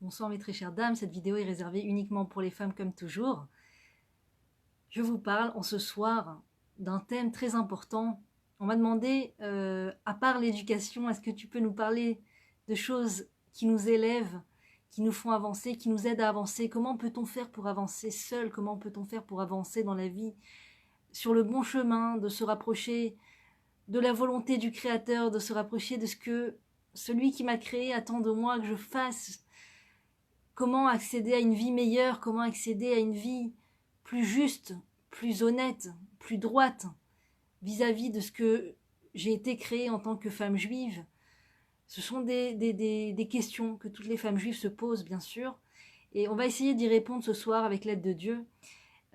Bonsoir mes très chères dames, cette vidéo est réservée uniquement pour les femmes comme toujours. Je vous parle en ce soir d'un thème très important. On m'a demandé, à part l'éducation, est-ce que tu peux nous parler de choses qui nous élèvent, qui nous font avancer, qui nous aident à avancer? Comment peut-on faire pour avancer seul? Comment peut-on faire pour avancer dans la vie, sur le bon chemin, de se rapprocher de la volonté du Créateur, de se rapprocher de ce que celui qui m'a créé attend de moi que je fasse? Comment accéder à une vie meilleure? Comment accéder à une vie plus juste, plus honnête, plus droite vis-à-vis de ce que j'ai été créée en tant que femme juive? Ce sont des questions que toutes les femmes juives se posent, bien sûr. Et on va essayer d'y répondre ce soir avec l'aide de Dieu.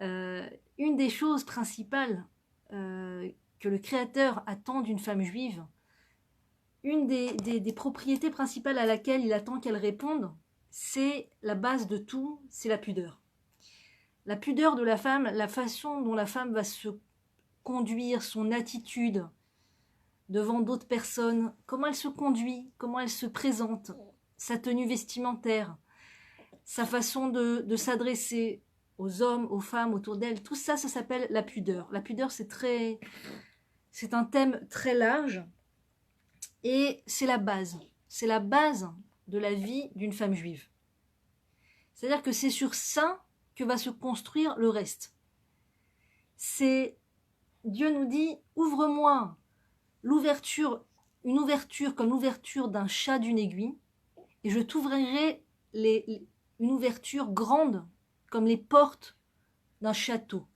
Une des choses principales que le Créateur attend d'une femme juive, une des propriétés principales à laquelle il attend qu'elle réponde, c'est la base de tout, c'est la pudeur. La pudeur de la femme, la façon dont la femme va se conduire, son attitude devant d'autres personnes, comment elle se conduit, comment elle se présente, sa tenue vestimentaire, sa façon de s'adresser aux hommes, aux femmes autour d'elle, tout ça, ça s'appelle la pudeur. La pudeur, c'est un thème très large et c'est la base. C'est la base de la vie d'une femme juive. C'est-à-dire que c'est sur ça que va se construire le reste. Dieu nous dit, ouvre-moi l'ouverture, une ouverture comme l'ouverture d'un chat d'une aiguille, et je t'ouvrirai une ouverture grande comme les portes d'un château.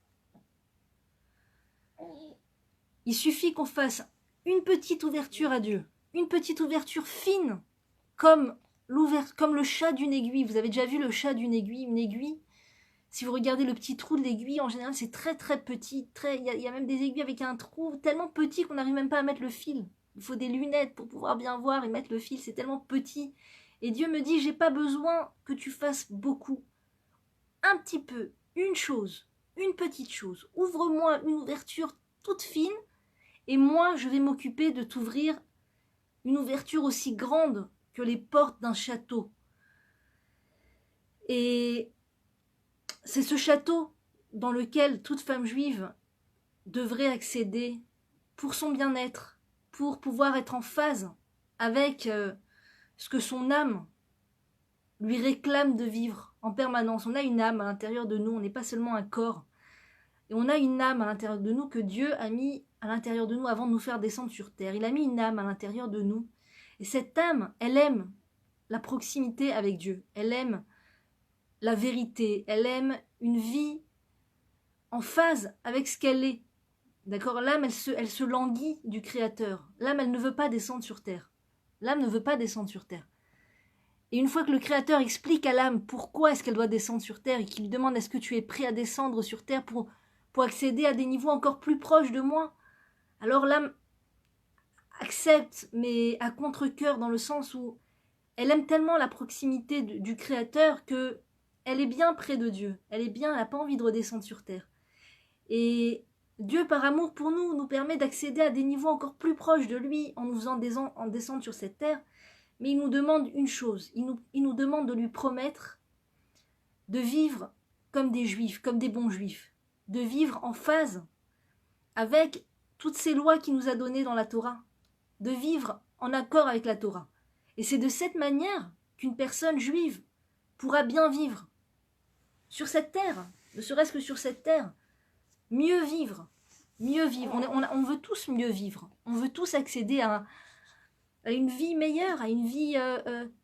Il suffit qu'on fasse une petite ouverture à Dieu, une petite ouverture fine, comme le chat d'une aiguille. Vous avez déjà vu le chat d'une aiguille? Une aiguille, si vous regardez le petit trou de l'aiguille, en général, c'est très très petit. Il y a même des aiguilles avec un trou tellement petit qu'on n'arrive même pas à mettre le fil. Il faut des lunettes pour pouvoir bien voir et mettre le fil. C'est tellement petit. Et Dieu me dit, j'ai pas besoin que tu fasses beaucoup. Un petit peu, une chose, une petite chose. Ouvre-moi une ouverture toute fine et moi, je vais m'occuper de t'ouvrir une ouverture aussi grande que les portes d'un château. Et c'est ce château dans lequel toute femme juive devrait accéder pour son bien-être, pour pouvoir être en phase avec ce que son âme lui réclame de vivre en permanence. On a une âme à l'intérieur de nous, on n'est pas seulement un corps. Et on a une âme à l'intérieur de nous que Dieu a mis à l'intérieur de nous avant de nous faire descendre sur terre. Il a mis une âme à l'intérieur de nous. Et cette âme, elle aime la proximité avec Dieu. Elle aime la vérité. Elle aime une vie en phase avec ce qu'elle est. D'accord? L'âme, elle se languit du Créateur. L'âme, elle ne veut pas descendre sur terre. L'âme ne veut pas descendre sur terre. Et une fois que le Créateur explique à l'âme pourquoi est-ce qu'elle doit descendre sur terre et qu'il lui demande est-ce que tu es prêt à descendre sur terre pour accéder à des niveaux encore plus proches de moi, alors l'âme accepte, mais à contre-cœur, dans le sens où elle aime tellement la proximité du Créateur que elle est bien près de Dieu. Elle n'a pas envie de redescendre sur terre. Et Dieu, par amour pour nous, nous permet d'accéder à des niveaux encore plus proches de lui en nous faisant descendre sur cette terre. Mais il nous demande une chose, il nous demande de lui promettre de vivre comme des juifs, comme des bons juifs, de vivre en phase avec toutes ces lois qu'il nous a données dans la Torah, de vivre en accord avec la Torah. Et c'est de cette manière qu'une personne juive pourra bien vivre sur cette terre, ne serait-ce que sur cette terre, mieux vivre, mieux vivre. On veut tous mieux vivre, on veut tous accéder à une vie meilleure, à une vie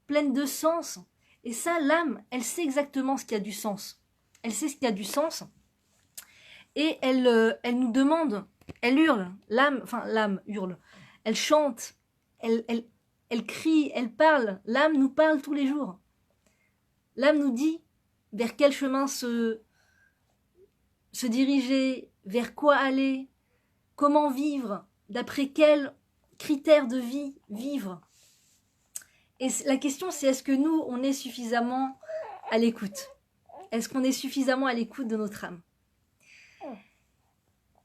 pleine de sens. Et ça, l'âme, elle sait exactement ce qui a du sens. Elle sait ce qui a du sens. Et elle nous demande, elle hurle, l'âme hurle, elle chante, elle crie, elle parle. L'âme nous parle tous les jours. L'âme nous dit vers quel chemin se diriger, vers quoi aller, comment vivre, d'après quels critères de vie vivre. Et la question, c'est est-ce que nous, on est suffisamment à l'écoute? Est-ce qu'on est suffisamment à l'écoute de notre âme?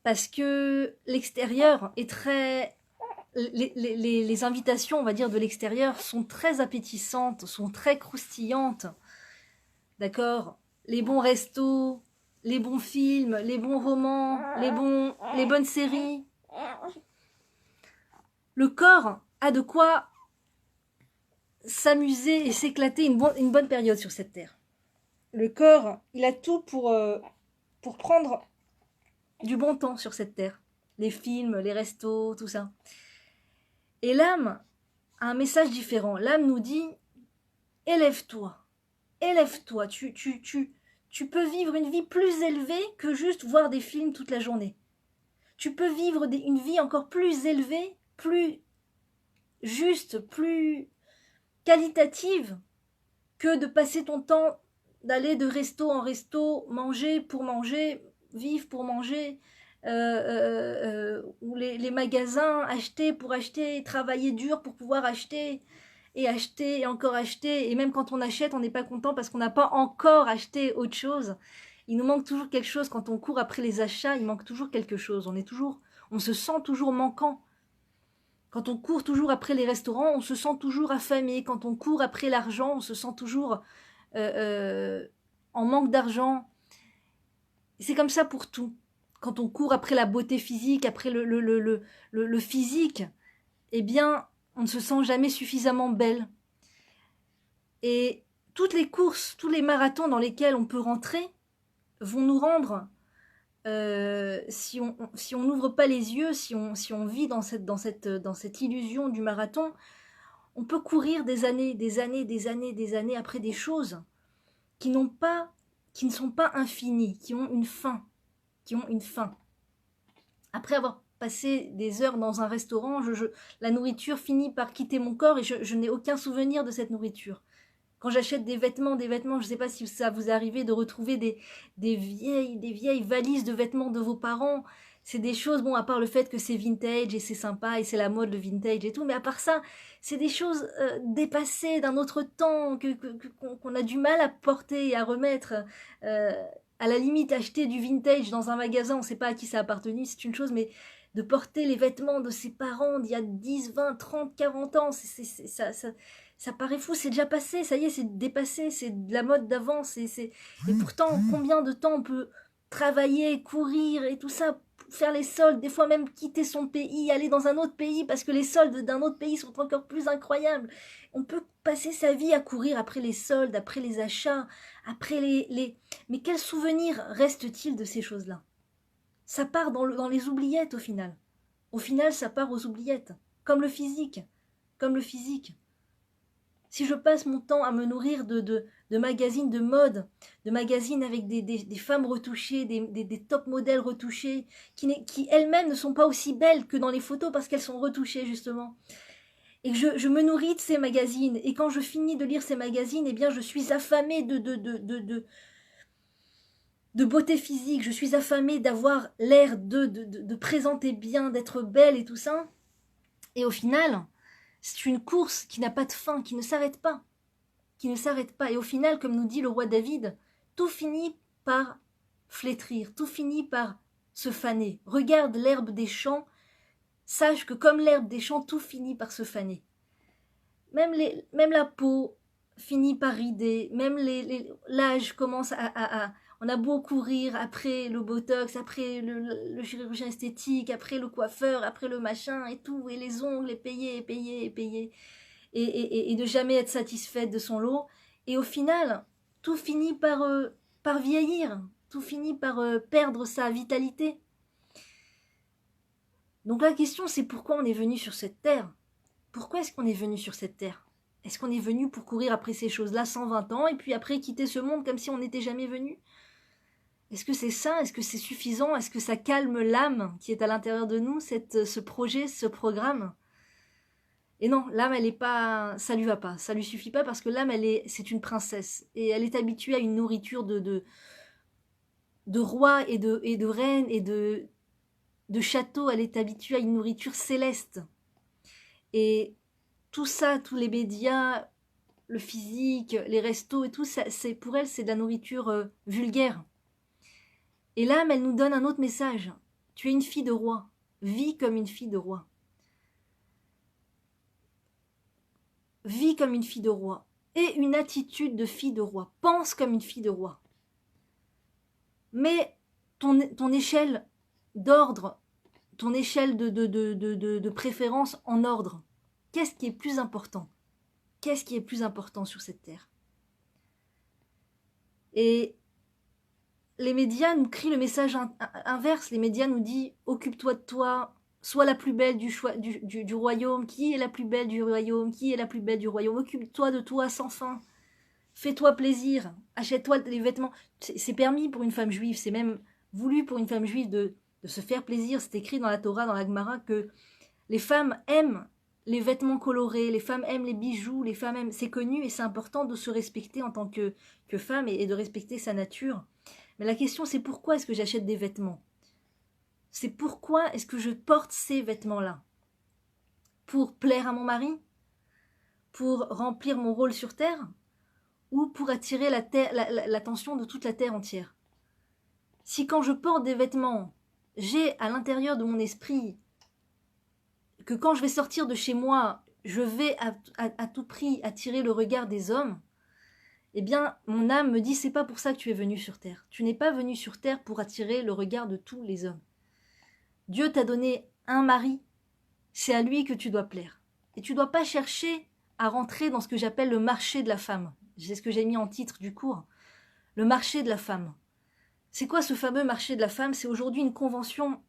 Parce que l'extérieur est très les invitations, on va dire, de l'extérieur sont très appétissantes, sont très croustillantes. D'accord? Les bons restos, les bons films, les bons romans, les bonnes séries. Le corps a de quoi s'amuser et s'éclater une bonne période sur cette terre. Le corps, il a tout pour prendre du bon temps sur cette terre. Les films, les restos, tout ça. Et l'âme a un message différent. L'âme nous dit, élève-toi, élève-toi. Tu peux vivre une vie plus élevée que juste voir des films toute la journée. Tu peux vivre une vie encore plus élevée, plus juste, plus qualitative que de passer ton temps d'aller de resto en resto, manger pour manger, vivre pour manger, ou les magasins, acheter pour acheter, travailler dur pour pouvoir acheter et encore acheter. Et même quand on achète, on n'est pas content parce qu'on n'a pas encore acheté autre chose. Il nous manque toujours quelque chose. Quand on court après les achats, il manque toujours quelque chose. On se sent toujours manquant. Quand on court toujours après les restaurants, on se sent toujours affamé. Quand on court après l'argent, on se sent toujours en manque d'argent. C'est comme ça pour tout. Quand on court après la beauté physique, après le physique, eh bien, on ne se sent jamais suffisamment belle. Et toutes les courses, tous les marathons dans lesquels on peut rentrer vont nous rendre, si on n'ouvre pas les yeux, si on vit dans cette illusion du marathon, on peut courir des années après des choses qui ne sont pas infinies, qui ont une fin. Après avoir passé des heures dans un restaurant, la nourriture finit par quitter mon corps et je n'ai aucun souvenir de cette nourriture. Quand j'achète des vêtements, je ne sais pas si ça vous arrive de retrouver des vieilles valises de vêtements de vos parents. C'est des choses, bon, à part le fait que c'est vintage et c'est sympa et c'est la mode, le vintage et tout, mais à part ça, c'est des choses dépassées d'un autre temps qu'on a du mal à porter et à remettre. À la limite, acheter du vintage dans un magasin, on ne sait pas à qui ça a appartenu, c'est une chose, mais de porter les vêtements de ses parents d'il y a 10, 20, 30, 40 ans, ça paraît fou, c'est déjà passé, ça y est, c'est dépassé, c'est de la mode d'avant, et pourtant, combien de temps on peut travailler, courir et tout ça, faire les soldes, des fois même quitter son pays, aller dans un autre pays, parce que les soldes d'un autre pays sont encore plus incroyables. On peut passer sa vie à courir après les soldes, après les achats, après Mais quel souvenir reste-t-il de ces choses-là? Ça part dans les oubliettes au final. Au final, ça part aux oubliettes. Comme le physique. Si je passe mon temps à me nourrir de magazines de mode, de magazines avec des femmes retouchées, des top modèles retouchés, qui elles-mêmes ne sont pas aussi belles que dans les photos parce qu'elles sont retouchées justement. Et que je me nourris de ces magazines. Et quand je finis de lire ces magazines, eh bien je suis affamée de beauté physique, je suis affamée d'avoir l'air de présenter bien, d'être belle et tout ça. Et au final, c'est une course qui n'a pas de fin, qui ne s'arrête pas. Et au final, comme nous dit le roi David, tout finit par flétrir, tout finit par se faner. Regarde l'herbe des champs, sache que comme l'herbe des champs, tout finit par se faner. Même la peau finit par rider, même l'âge commence on a beau courir après le botox, après le chirurgien esthétique, après le coiffeur, après le machin et tout, et les ongles, et payer, et de jamais être satisfaite de son lot. Et au final, tout finit par vieillir, tout finit par perdre sa vitalité. Donc la question, c'est pourquoi on est venu sur cette terre? Pourquoi est-ce qu'on est venu sur cette terre? Est-ce qu'on est venu pour courir après ces choses-là 120 ans et puis après quitter ce monde comme si on n'était jamais venu? Est-ce que c'est ça? Est-ce que c'est suffisant? Est-ce que ça calme l'âme qui est à l'intérieur de nous, ce projet, ce programme? Et non, l'âme, elle est pas, ça lui va pas, ça lui suffit pas parce que l'âme, c'est une princesse et elle est habituée à une nourriture de rois et de reines et de châteaux. Elle est habituée à une nourriture céleste. Et tout ça, tous les médias, le physique, les restos et tout, pour elle, c'est de la nourriture vulgaire. Et l'âme, elle nous donne un autre message. Tu es une fille de roi. Vis comme une fille de roi. vis comme une fille de roi. Aie une attitude de fille de roi. Pense comme une fille de roi. Mets ton échelle d'ordre, ton échelle de préférence en ordre. Qu'est-ce qui est plus important? Qu'est-ce qui est plus important sur cette terre? Et les médias nous crient le message inverse. Les médias nous disent « Occupe-toi de toi, sois la plus belle du royaume. Qui est la plus belle du royaume? Qui est la plus belle du royaume? Occupe-toi de toi sans fin. Fais-toi plaisir. Achète-toi des vêtements. » C'est permis pour une femme juive. C'est même voulu pour une femme juive de se faire plaisir. C'est écrit dans la Torah, dans la Gemara, que les femmes aiment les vêtements colorés, les femmes aiment les bijoux, les femmes aiment... C'est connu et c'est important de se respecter en tant que femme et de respecter sa nature. Mais la question, c'est pourquoi est-ce que j'achète des vêtements? C'est pourquoi est-ce que je porte ces vêtements-là? Pour plaire à mon mari? Pour remplir mon rôle sur Terre? Ou pour attirer l'attention de toute la Terre entière? Si quand je porte des vêtements, j'ai à l'intérieur de mon esprit que quand je vais sortir de chez moi, je vais à tout prix attirer le regard des hommes, eh bien, mon âme me dit, c'est pas pour ça que tu es venu sur Terre. Tu n'es pas venu sur Terre pour attirer le regard de tous les hommes. Dieu t'a donné un mari, c'est à lui que tu dois plaire. Et tu ne dois pas chercher à rentrer dans ce que j'appelle le marché de la femme. C'est ce que j'ai mis en titre du cours. Le marché de la femme. C'est quoi ce fameux marché de la femme? C'est aujourd'hui une convention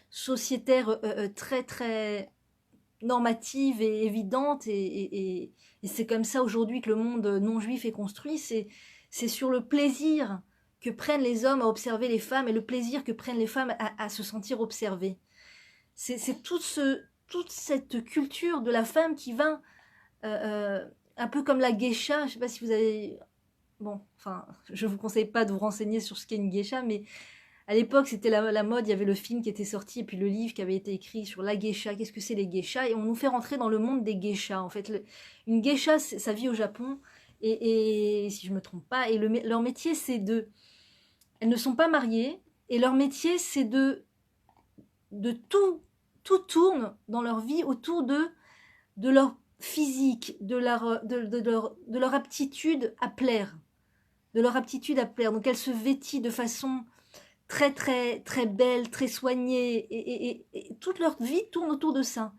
sociétaire très très normative et évidente et c'est comme ça aujourd'hui que le monde non juif est construit. C'est sur le plaisir que prennent les hommes à observer les femmes et le plaisir que prennent les femmes à se sentir observées. C'est toute cette culture de la femme qui va un peu comme la geisha. Je ne sais pas si vous avez... Bon, enfin, je ne vous conseille pas de vous renseigner sur ce qu'est une geisha, mais à l'époque, c'était la mode, il y avait le film qui était sorti et puis le livre qui avait été écrit sur la geisha, qu'est-ce que c'est les geishas, et on nous fait rentrer dans le monde des geishas. En fait, une geisha, ça vit au Japon, et si je me trompe pas, et leur métier, c'est de... Elles ne sont pas mariées, et leur métier, c'est de tout tourne dans leur vie autour de leur physique, de leur aptitude à plaire. De leur aptitude à plaire. Donc, elles se vêtissent de façon... très très très belles, très soignées, et toute leur vie tourne autour de ça.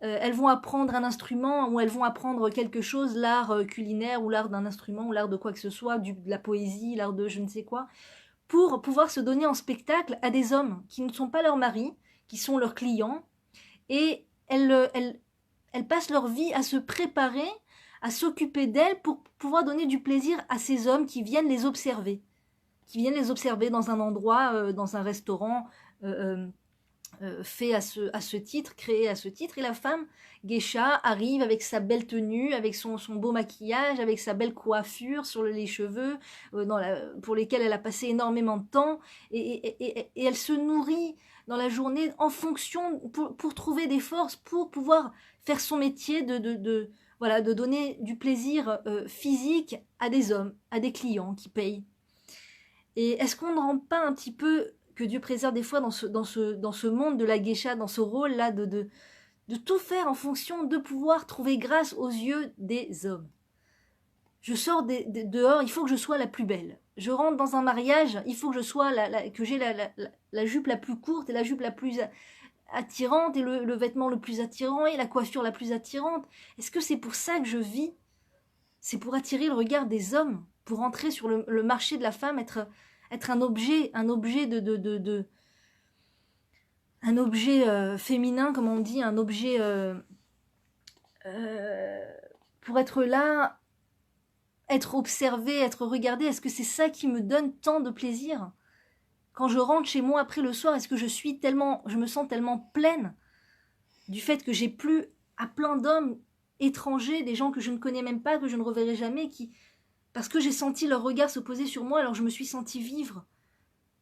Elles vont apprendre un instrument ou elles vont apprendre quelque chose, l'art culinaire ou l'art d'un instrument ou l'art de quoi que ce soit, de la poésie, l'art de je ne sais quoi, pour pouvoir se donner en spectacle à des hommes qui ne sont pas leurs maris, qui sont leurs clients, et elles passent leur vie à se préparer, à s'occuper d'elles pour pouvoir donner du plaisir à ces hommes qui viennent les observer. Dans un endroit, dans un restaurant fait à ce titre, créé à ce titre. Et la femme, geisha, arrive avec sa belle tenue, avec son beau maquillage, avec sa belle coiffure sur les cheveux, pour lesquels elle a passé énormément de temps. Et elle se nourrit dans la journée en fonction, pour trouver des forces, pour pouvoir faire son métier de donner du plaisir physique à des hommes, à des clients qui payent. Et est-ce qu'on ne rentre pas un petit peu, que Dieu préserve des fois dans ce monde de la geisha, dans ce rôle-là de tout faire en fonction de pouvoir trouver grâce aux yeux des hommes? Je sors dehors, il faut que je sois la plus belle. Je rentre dans un mariage, il faut que je sois que j'ai la jupe la plus courte et la jupe la plus attirante et le vêtement le plus attirant et la coiffure la plus attirante. Est-ce que c'est pour ça que je vis? C'est pour attirer le regard des hommes, pour entrer sur le marché de la femme, être un objet un objet féminin, comme on dit, un objet pour être là, être observé, être regardé. Est-ce que c'est ça qui me donne tant de plaisir? Quand je rentre chez moi après le soir, est-ce que je me sens tellement pleine du fait que j'ai plus à plein d'hommes étrangers, des gens que je ne connais même pas, que je ne reverrai jamais, parce que j'ai senti leur regard se poser sur moi, alors je me suis sentie vivre.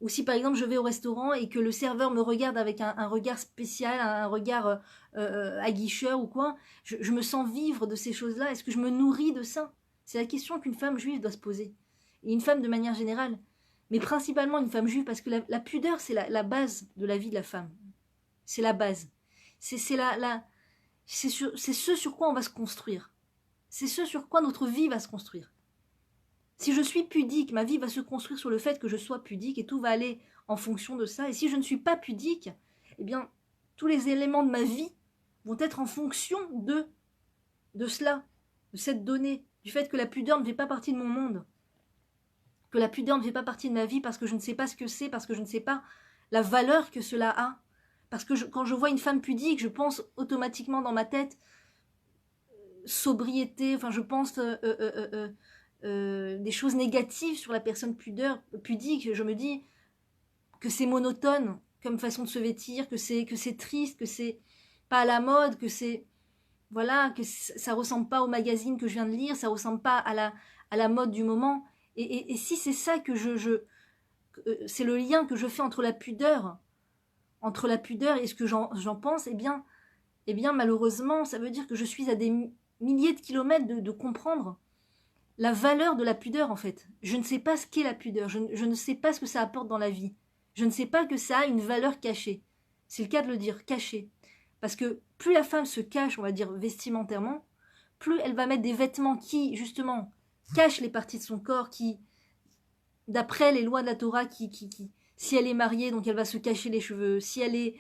Ou si par exemple je vais au restaurant et que le serveur me regarde avec un regard spécial, un regard aguicheur ou quoi, je me sens vivre de ces choses-là. Est-ce que je me nourris de ça? C'est la question qu'une femme juive doit se poser. Et une femme de manière générale. Mais principalement une femme juive, parce que la pudeur, c'est la base de la vie de la femme. C'est la base. C'est c'est ce sur quoi on va se construire. C'est ce sur quoi notre vie va se construire. Si je suis pudique, ma vie va se construire sur le fait que je sois pudique et tout va aller en fonction de ça. Et si je ne suis pas pudique, eh bien, tous les éléments de ma vie vont être en fonction de cela, de cette donnée, du fait que la pudeur ne fait pas partie de mon monde, que la pudeur ne fait pas partie de ma vie parce que je ne sais pas ce que c'est, parce que je ne sais pas la valeur que cela a. Parce que quand je vois une femme pudique, je pense automatiquement dans ma tête sobriété, enfin je pense des choses négatives sur la personne pudique. Je me dis que c'est monotone comme façon de se vêtir, que c'est triste, que c'est pas à la mode, que c'est voilà, que ça ressemble pas au magazine que je viens de lire, ça ressemble pas à la mode du moment. Et si c'est ça que c'est le lien que je fais entre la pudeur et ce que j'en pense, eh bien malheureusement, ça veut dire que je suis à des milliers de kilomètres de comprendre la valeur de la pudeur en fait. Je ne sais pas ce qu'est la pudeur, je ne sais pas ce que ça apporte dans la vie. Je ne sais pas que ça a une valeur cachée. C'est le cas de le dire, cachée. Parce que plus la femme se cache, on va dire vestimentairement, plus elle va mettre des vêtements qui, justement, cachent les parties de son corps, qui, d'après les lois de la Torah, si elle est mariée, donc elle va se cacher les cheveux. Si elle est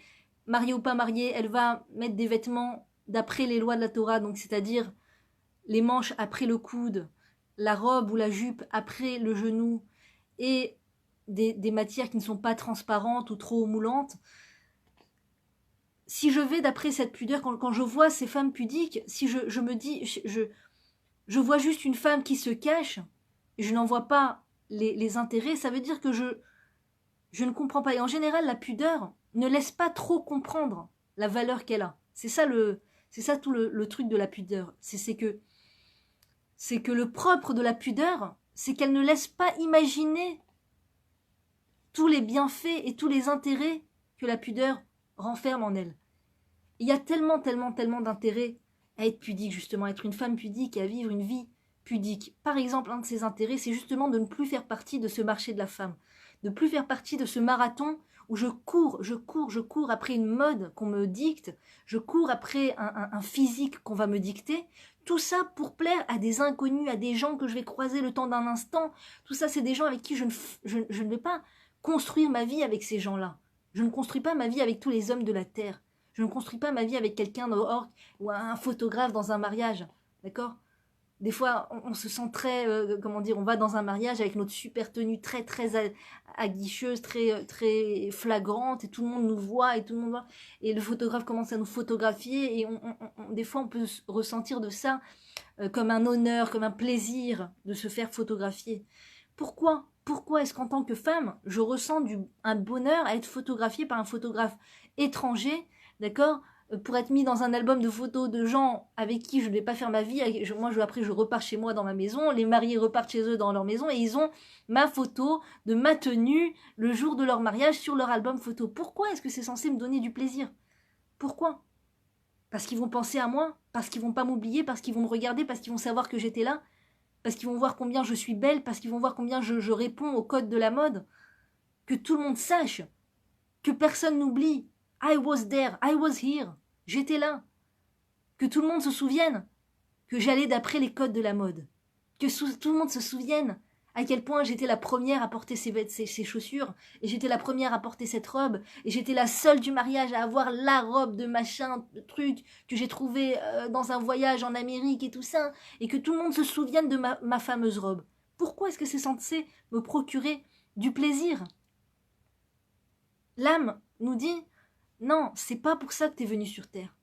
mariée ou pas mariée, elle va mettre des vêtements d'après les lois de la Torah, donc c'est-à-dire les manches après le coude, la robe ou la jupe après le genou, et des matières qui ne sont pas transparentes ou trop moulantes. Si je vais d'après cette pudeur, quand je vois ces femmes pudiques, si je me dis, je vois juste une femme qui se cache, et je n'en vois pas les intérêts, ça veut dire que je ne comprends pas. Et en général, la pudeur ne laisse pas trop comprendre la valeur qu'elle a. C'est ça tout le truc de la pudeur. C'est que le propre de la pudeur, c'est qu'elle ne laisse pas imaginer tous les bienfaits et tous les intérêts que la pudeur renferme en elle. Il y a tellement d'intérêts à être pudique, justement, à être une femme pudique et à vivre une vie pudique. Par exemple, un de ces intérêts, c'est justement de ne plus faire partie de ce marché de la femme, de ne plus faire partie de ce marathon où je cours après une mode qu'on me dicte, je cours après un physique qu'on va me dicter, tout ça pour plaire à des inconnus, à des gens que je vais croiser le temps d'un instant. Tout ça, c'est des gens avec qui je ne vais pas construire ma vie avec ces gens-là. Je ne construis pas ma vie avec tous les hommes de la terre. Je ne construis pas ma vie avec quelqu'un dehors ou un photographe dans un mariage. D'accord ? Des fois, on se sent très, on va dans un mariage avec notre super tenue très aguicheuse, très flagrante, et tout le monde nous voit, et le photographe commence à nous photographier, et des fois on peut ressentir de ça comme un honneur, comme un plaisir de se faire photographier. Pourquoi est-ce qu'en tant que femme, je ressens un bonheur à être photographiée par un photographe étranger, d'accord, pour être mis dans un album de photos de gens avec qui je ne vais pas faire ma vie. Après, je repars chez moi dans ma maison, les mariés repartent chez eux dans leur maison, et ils ont ma photo de ma tenue le jour de leur mariage sur leur album photo. Pourquoi est-ce que c'est censé me donner du plaisir ? Pourquoi ? Parce qu'ils vont penser à moi, parce qu'ils vont pas m'oublier, parce qu'ils vont me regarder, parce qu'ils vont savoir que j'étais là, parce qu'ils vont voir combien je suis belle, parce qu'ils vont voir combien je réponds au code de la mode. Que tout le monde sache, que personne n'oublie. I was there, I was here, j'étais là. Que tout le monde se souvienne que j'allais d'après les codes de la mode. Que tout le monde se souvienne à quel point j'étais la première à porter ces chaussures, et j'étais la première à porter cette robe, et j'étais la seule du mariage à avoir la robe de machin, de truc que j'ai trouvé dans un voyage en Amérique et tout ça, et que tout le monde se souvienne de ma fameuse robe. Pourquoi est-ce que c'est censé me procurer du plaisir ? L'âme nous dit, non, c'est pas pour ça que t'es venu sur Terre.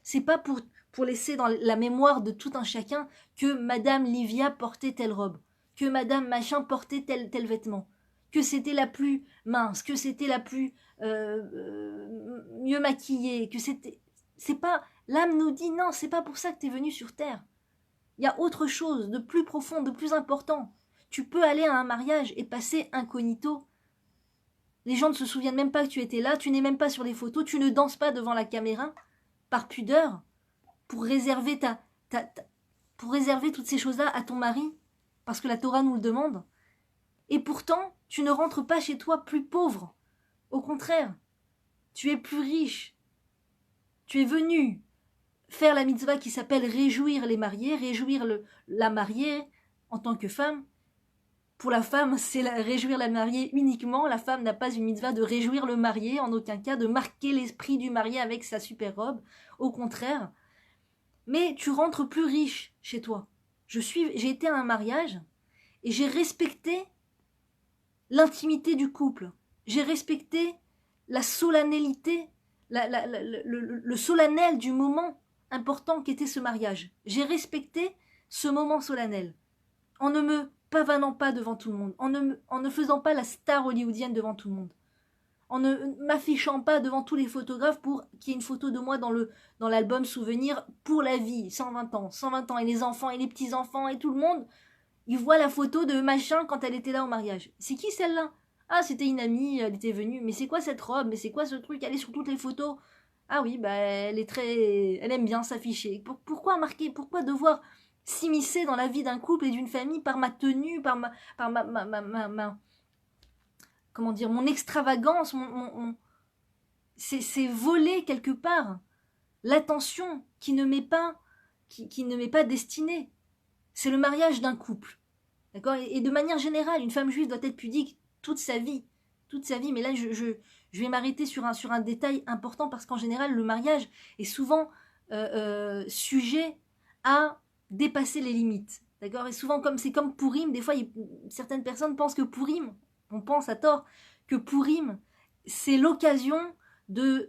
C'est pas pour laisser dans la mémoire de tout un chacun que Madame Livia portait telle robe, que Madame Machin portait tel vêtement, que c'était la plus mince, que c'était la plus mieux maquillée, que c'était... C'est pas... L'âme nous dit, non, c'est pas pour ça que t'es venu sur Terre. Il y a autre chose de plus profond, de plus important. Tu peux aller à un mariage et passer incognito. Les gens ne se souviennent même pas que tu étais là, tu n'es même pas sur les photos, tu ne danses pas devant la caméra, par pudeur, pour réserver pour réserver toutes ces choses-là à ton mari, parce que la Torah nous le demande. Et pourtant, tu ne rentres pas chez toi plus pauvre. Au contraire, tu es plus riche. Tu es venu faire la mitzvah qui s'appelle réjouir les mariés, réjouir la mariée en tant que femme. Pour la femme, c'est réjouir la mariée uniquement. La femme n'a pas une mitzvah de réjouir le marié, en aucun cas, de marquer l'esprit du marié avec sa super robe. Au contraire. Mais tu rentres plus riche chez toi. J'ai été à un mariage et j'ai respecté l'intimité du couple. J'ai respecté la solennalité, le solennel du moment important qu'était ce mariage. J'ai respecté ce moment solennel en ne me pavanant pas devant tout le monde, en ne faisant pas la star hollywoodienne devant tout le monde, en ne m'affichant pas devant tous les photographes pour qu'il y ait une photo de moi dans l'album souvenir pour la vie, 120 ans, et les enfants et les petits-enfants et tout le monde, ils voient la photo de machin quand elle était là au mariage. C'est qui celle-là? Ah, c'était une amie, elle était venue, mais c'est quoi cette robe? Mais c'est quoi ce truc? Elle est sur toutes les photos. Ah oui, bah elle aime bien s'afficher. Pourquoi marquer? Pourquoi devoir s'immiscer dans la vie d'un couple et d'une famille par ma tenue, par comment dire, mon extravagance, c'est voler quelque part l'attention qui ne m'est pas destinée. C'est le mariage d'un couple. D'accord? Et de manière générale, une femme juive doit être pudique toute sa vie. Toute sa vie. Mais là, je vais m'arrêter sur un détail important parce qu'en général, le mariage est souvent sujet à dépasser les limites. D'accord? Et souvent, c'est comme Pourim, des fois, certaines personnes pensent que Pourim, on pense à tort, que Pourim, c'est l'occasion de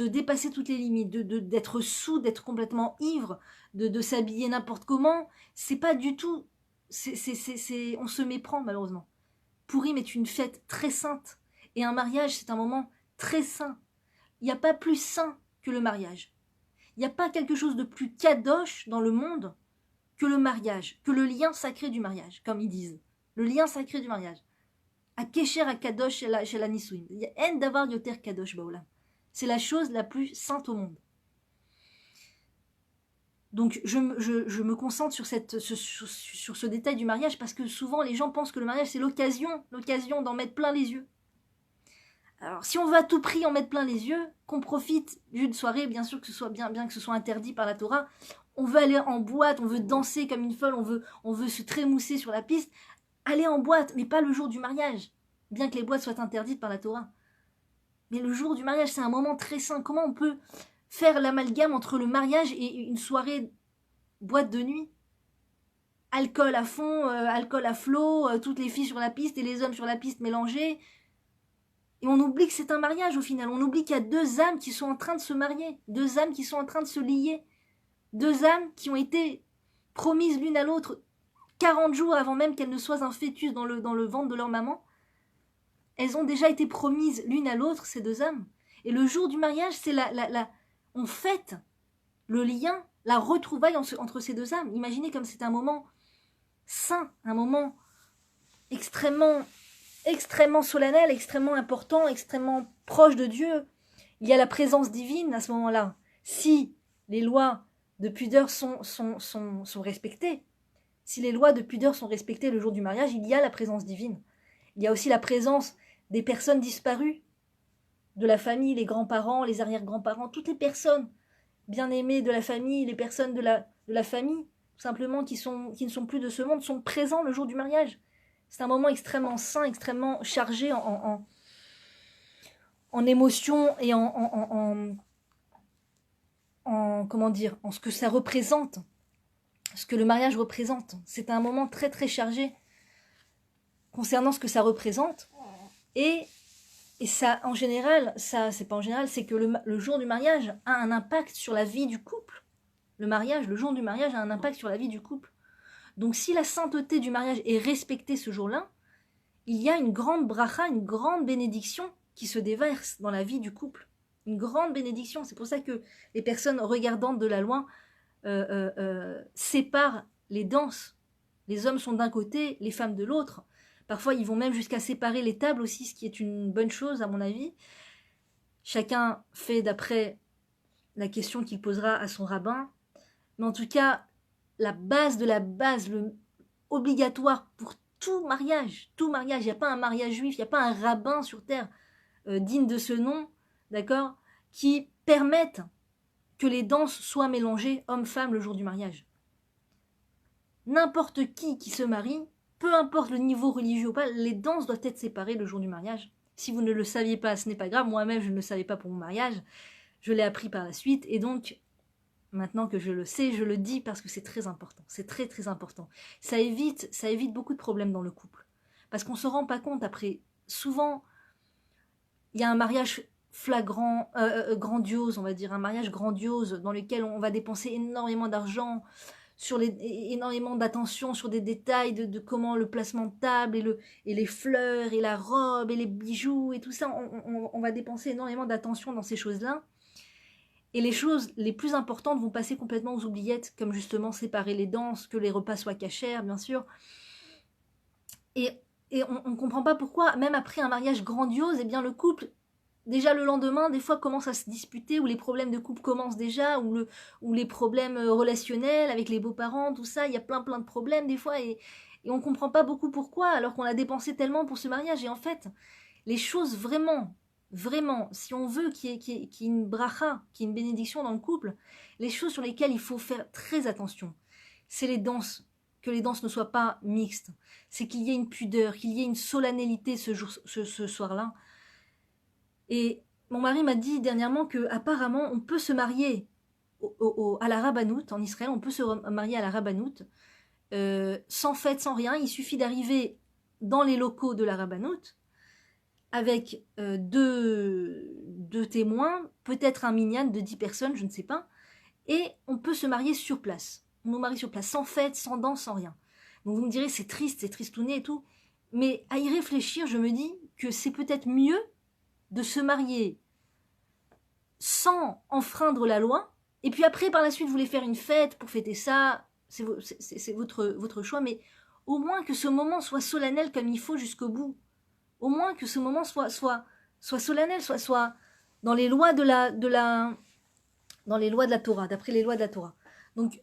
dépasser toutes les limites, d'être sous, d'être complètement ivre, de s'habiller n'importe comment. C'est pas du tout... on se méprend malheureusement. Pourim est une fête très sainte et un mariage c'est un moment très saint. Il n'y a pas plus saint que le mariage. Il n'y a pas quelque chose de plus kadosh dans le monde que le mariage, que le lien sacré du mariage, comme ils disent. Le lien sacré du mariage. A kesher a kadosh chez la nisuin. Il y a en davar yoter kadosh baolam. C'est la chose la plus sainte au monde. Donc je me concentre sur ce détail du mariage parce que souvent les gens pensent que le mariage c'est l'occasion d'en mettre plein les yeux. Alors si on veut à tout prix en mettre plein les yeux, qu'on profite d'une soirée, bien sûr que ce soit bien que ce soit interdit par la Torah, on veut aller en boîte, on veut danser comme une folle, on veut se trémousser sur la piste, aller en boîte, mais pas le jour du mariage, bien que les boîtes soient interdites par la Torah. Mais le jour du mariage c'est un moment très saint. Comment on peut faire l'amalgame entre le mariage et une soirée boîte de nuit? Alcool à fond, alcool à flot, toutes les filles sur la piste et les hommes sur la piste mélangés. Et on oublie que c'est un mariage au final. On oublie qu'il y a deux âmes qui sont en train de se marier, deux âmes qui sont en train de se lier, deux âmes qui ont été promises l'une à l'autre 40 jours avant même qu'elles ne soient un fœtus dans le ventre de leur maman. Elles ont déjà été promises l'une à l'autre, ces deux âmes. Et le jour du mariage, c'est on fête le lien, la retrouvaille entre ces deux âmes. Imaginez comme c'est un moment saint, un moment extrêmement solennel, extrêmement important, extrêmement proche de Dieu. Il y a la présence divine à ce moment-là. Si les lois de pudeur sont respectées, si les lois de pudeur sont respectées le jour du mariage, il y a la présence divine. Il y a aussi la présence des personnes disparues, de la famille, les grands-parents, les arrière-grands-parents, toutes les personnes bien-aimées de la famille, les personnes de la famille, tout simplement, qui ne sont plus de ce monde, sont présents le jour du mariage. C'est un moment extrêmement saint, extrêmement chargé en émotions et en comment dire, en ce que ça représente, ce que le mariage représente. C'est un moment très très chargé concernant ce que ça représente. Et ça, en général, c'est pas en général, c'est que le jour du mariage a un impact sur la vie du couple. Le jour du mariage a un impact sur la vie du couple. Donc si la sainteté du mariage est respectée ce jour-là, il y a une grande bracha, une grande bénédiction qui se déverse dans la vie du couple. Une grande bénédiction. C'est pour ça que les personnes regardantes de la loin séparent les danses. Les hommes sont d'un côté, les femmes de l'autre. Parfois, ils vont même jusqu'à séparer les tables aussi, ce qui est une bonne chose à mon avis. Chacun fait d'après la question qu'il posera à son rabbin. Mais en tout cas, la base de la base, obligatoire pour tout mariage, il n'y a pas un mariage juif, il n'y a pas un rabbin sur terre digne de ce nom, d'accord, qui permette que les danses soient mélangées homme-femme le jour du mariage. N'importe qui se marie, peu importe le niveau religieux ou pas, les danses doivent être séparées le jour du mariage. Si vous ne le saviez pas, ce n'est pas grave. Moi-même, je ne le savais pas pour mon mariage. Je l'ai appris par la suite. Et donc, maintenant que je le sais, je le dis parce que c'est très important. C'est très, très important. Ça évite beaucoup de problèmes dans le couple. Parce qu'on ne se rend pas compte après. Souvent, il y a un mariage flagrant, grandiose, on va dire. Un mariage grandiose dans lequel on va dépenser énormément d'argent, énormément d'attention sur des détails de comment le placement de table et les fleurs et la robe et les bijoux et tout ça, on va dépenser énormément d'attention dans ces choses-là. Et les choses les plus importantes vont passer complètement aux oubliettes, comme justement séparer les danses, que les repas soient cachers, bien sûr. Et on ne comprend pas pourquoi, même après un mariage grandiose, eh bien le couple, déjà le lendemain, des fois commence à se disputer, ou les problèmes de couple commencent déjà, ou les problèmes relationnels avec les beaux-parents, tout ça, il y a plein de problèmes des fois, et on ne comprend pas beaucoup pourquoi, alors qu'on a dépensé tellement pour ce mariage. Et en fait, les choses vraiment, si on veut qu'il y ait une bracha, qu'il y ait une bénédiction dans le couple, les choses sur lesquelles il faut faire très attention, c'est les danses, que les danses ne soient pas mixtes, c'est qu'il y ait une pudeur, qu'il y ait une solennité ce soir-là. Et mon mari m'a dit dernièrement que apparemment on peut se marier à la rabbanout en Israël, on peut se marier à la rabbanout sans fête, sans rien. Il suffit d'arriver dans les locaux de la rabbanout avec deux témoins, peut-être un minyan de 10 personnes, je ne sais pas, et on peut se marier sur place. On nous marie sur place, sans fête, sans danse, sans rien. Donc vous me direz, c'est triste, c'est tristouné et tout, mais à y réfléchir, je me dis que c'est peut-être mieux de se marier sans enfreindre la loi, et puis après, par la suite, vous voulez faire une fête pour fêter ça, c'est votre choix, mais au moins que ce moment soit solennel comme il faut jusqu'au bout. Au moins que ce moment soit solennel, soit dans les lois de la Torah, d'après les lois de la Torah. Donc,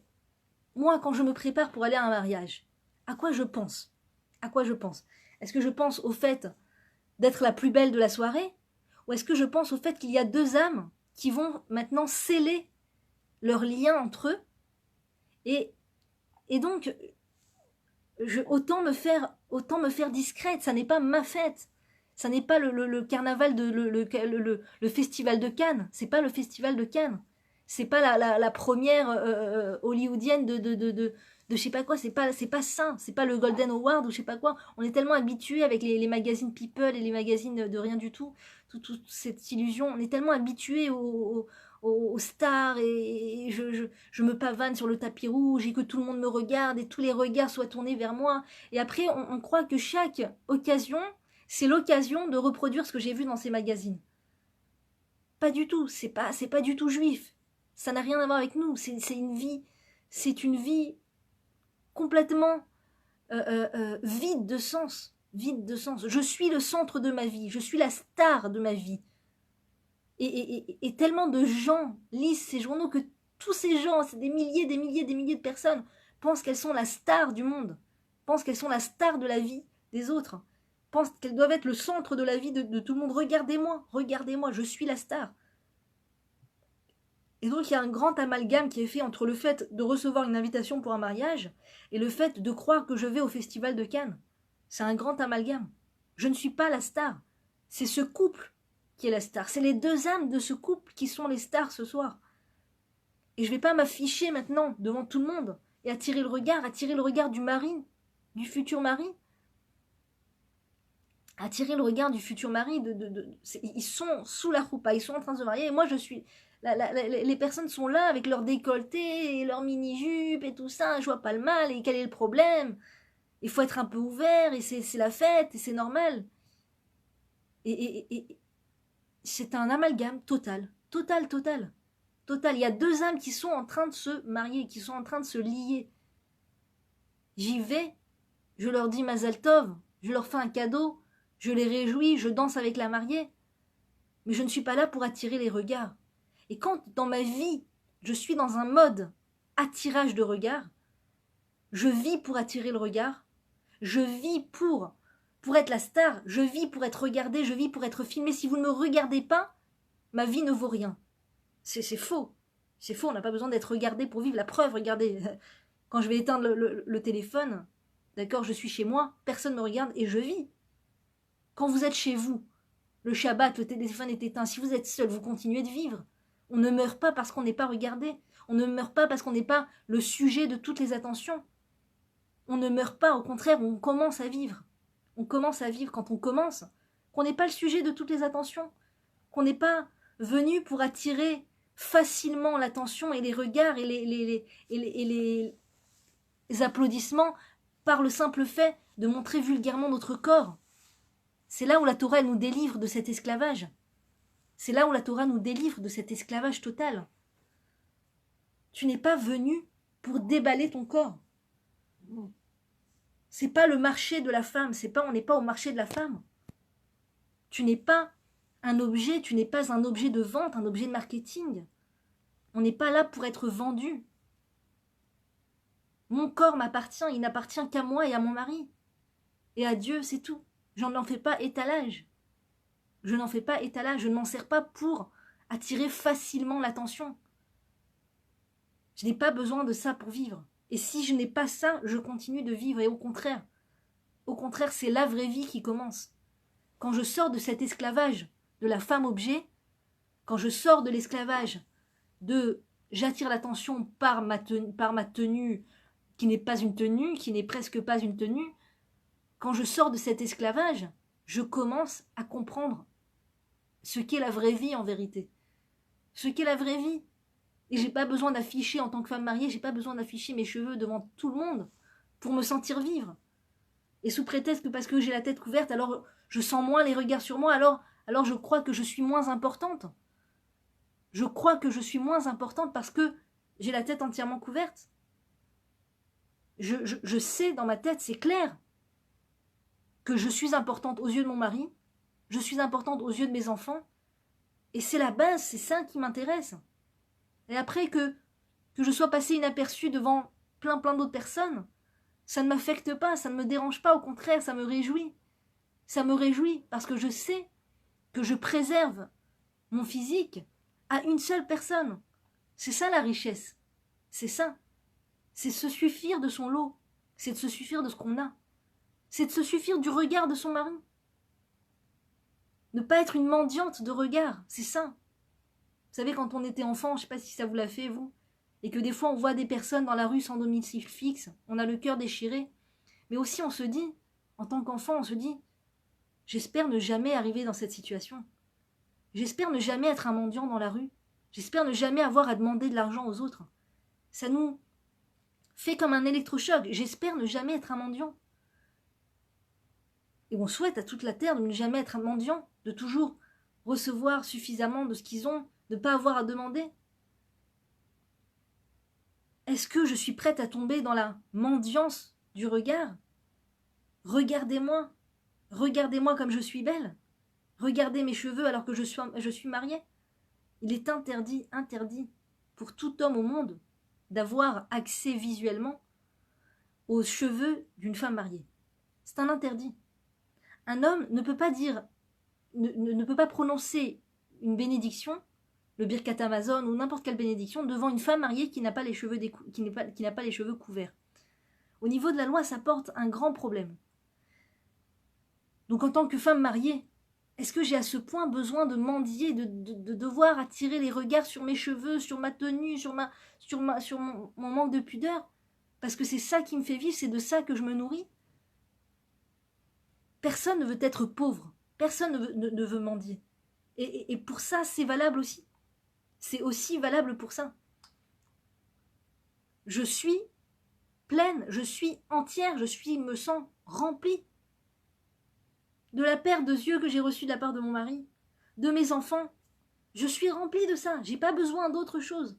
moi, quand je me prépare pour aller à un mariage, à quoi je pense ? Est-ce que je pense au fait d'être la plus belle de la soirée ? Ou est-ce que je pense au fait qu'il y a deux âmes qui vont maintenant sceller leur lien entre eux ? Et donc, autant me faire discrète, ça n'est pas ma fête. Ça n'est pas le carnaval, le festival de Cannes. C'est pas le festival de Cannes. C'est pas la première hollywoodienne de je sais pas quoi. C'est pas ça. C'est pas le Golden Award ou je sais pas quoi. On est tellement habitués avec les magazines People et les magazines de rien du tout. Toute cette illusion. On est tellement habitués aux stars et je me pavane sur le tapis rouge et que tout le monde me regarde et tous les regards soient tournés vers moi. Et après, on croit que chaque occasion, c'est l'occasion de reproduire ce que j'ai vu dans ces magazines. Pas du tout, c'est pas du tout juif. Ça n'a rien à voir avec nous, c'est une vie complètement vide de sens. Je suis le centre de ma vie, je suis la star de ma vie. Et tellement de gens lisent ces journaux que tous ces gens, c'est des milliers de personnes, pensent qu'elles sont la star du monde, pensent qu'elles sont la star de la vie des autres, pensent qu'elles doivent être le centre de la vie de tout le monde. Regardez-moi, je suis la star. Et donc il y a un grand amalgame qui est fait entre le fait de recevoir une invitation pour un mariage et le fait de croire que je vais au festival de Cannes. C'est un grand amalgame. Je ne suis pas la star. C'est ce couple qui est la star. C'est les deux âmes de ce couple qui sont les stars ce soir. Et je ne vais pas m'afficher maintenant devant tout le monde et attirer le regard du mari, du futur mari. Attirer le regard du futur mari. Ils sont sous la choupa, ils sont en train de se marier et moi je suis... les personnes sont là avec leur décolleté et leur mini-jupe et tout ça, je vois pas le mal, et quel est le problème ? Il faut être un peu ouvert, et c'est la fête, et c'est normal. Et c'est un amalgame total. Il y a deux âmes qui sont en train de se marier, qui sont en train de se lier. J'y vais, je leur dis Mazal Tov, je leur fais un cadeau, je les réjouis, je danse avec la mariée. Mais je ne suis pas là pour attirer les regards. Et quand dans ma vie, je suis dans un mode attirage de regard, je vis pour attirer le regard, je vis pour être la star, je vis pour être regardée, je vis pour être filmée. Si vous ne me regardez pas, ma vie ne vaut rien. C'est faux. C'est faux, on n'a pas besoin d'être regardé pour vivre. La preuve, regardez, quand je vais éteindre le téléphone, d'accord, je suis chez moi, personne ne me regarde et je vis. Quand vous êtes chez vous, le Shabbat, le téléphone est éteint, si vous êtes seul, vous continuez de vivre. On ne meurt pas parce qu'on n'est pas regardé. On ne meurt pas parce qu'on n'est pas le sujet de toutes les attentions. On ne meurt pas, au contraire, on commence à vivre. On commence à vivre quand on commence, qu'on n'est pas le sujet de toutes les attentions, qu'on n'est pas venu pour attirer facilement l'attention et les regards et les applaudissements par le simple fait de montrer vulgairement notre corps. C'est là où la Torah nous délivre de cet esclavage. C'est là où la Torah nous délivre de cet esclavage total. Tu n'es pas venu pour déballer ton corps. C'est pas le marché de la femme, on n'est pas au marché de la femme. Tu n'es pas un objet, tu n'es pas un objet de vente, un objet de marketing. On n'est pas là pour être vendu. Mon corps m'appartient, il n'appartient qu'à moi et à mon mari. Et à Dieu, c'est tout. Je n'en fais pas étalage. Je n'en fais pas étalage, je ne m'en sers pas pour attirer facilement l'attention. Je n'ai pas besoin de ça pour vivre. Et si je n'ai pas ça, je continue de vivre. Et au contraire, c'est la vraie vie qui commence. Quand je sors de cet esclavage de la femme-objet, quand je sors de l'esclavage de j'attire l'attention par ma tenue qui n'est pas une tenue, qui n'est presque pas une tenue, quand je sors de cet esclavage, je commence à comprendre ce qu'est la vraie vie en vérité. Ce qu'est la vraie vie. Et j'ai pas besoin d'afficher en tant que femme mariée, j'ai pas besoin d'afficher mes cheveux devant tout le monde pour me sentir vivre. Et sous prétexte que parce que j'ai la tête couverte, alors je sens moins les regards sur moi, alors je crois que je suis moins importante. Je crois que je suis moins importante parce que j'ai la tête entièrement couverte. Je sais dans ma tête, c'est clair, que je suis importante aux yeux de mon mari, je suis importante aux yeux de mes enfants, et c'est la base, c'est ça qui m'intéresse. Et après que je sois passée inaperçue devant plein d'autres personnes, ça ne m'affecte pas, ça ne me dérange pas, au contraire, ça me réjouit. Ça me réjouit parce que je sais que je préserve mon physique à une seule personne. C'est ça la richesse. C'est ça. C'est se suffire de son lot. C'est de se suffire de ce qu'on a. C'est de se suffire du regard de son mari. Ne pas être une mendiante de regard, c'est ça. Vous savez, quand on était enfant, je ne sais pas si ça vous l'a fait, vous, et que des fois on voit des personnes dans la rue sans domicile fixe, on a le cœur déchiré. Mais aussi on se dit, en tant qu'enfant, on se dit, j'espère ne jamais arriver dans cette situation. J'espère ne jamais être un mendiant dans la rue. J'espère ne jamais avoir à demander de l'argent aux autres. Ça nous fait comme un électrochoc. J'espère ne jamais être un mendiant. Et on souhaite à toute la terre de ne jamais être un mendiant, de toujours recevoir suffisamment de ce qu'ils ont, de ne pas avoir à demander. Est-ce que je suis prête à tomber dans la mendiance du regard? Regardez-moi, regardez-moi comme je suis belle. Regardez mes cheveux alors que je suis mariée. Il est interdit pour tout homme au monde d'avoir accès visuellement aux cheveux d'une femme mariée. C'est un interdit. Un homme ne peut pas dire, ne peut pas prononcer une bénédiction, le Birkat Hamazon ou n'importe quelle bénédiction devant une femme mariée qui n'a pas les cheveux qui n'a pas les cheveux couverts. Au niveau de la loi, ça porte un grand problème. Donc en tant que femme mariée, est-ce que j'ai à ce point besoin de mendier, de devoir attirer les regards sur mes cheveux, sur ma tenue, sur mon manque de pudeur? Parce que c'est ça qui me fait vivre, c'est de ça que je me nourris. Personne ne veut être pauvre, personne ne veut mendier. Et pour ça, c'est valable aussi. C'est aussi valable pour ça. Je suis pleine, je suis entière, me sens remplie. De la paire de yeux que j'ai reçue de la part de mon mari, de mes enfants, je suis remplie de ça. J'ai pas besoin d'autre chose.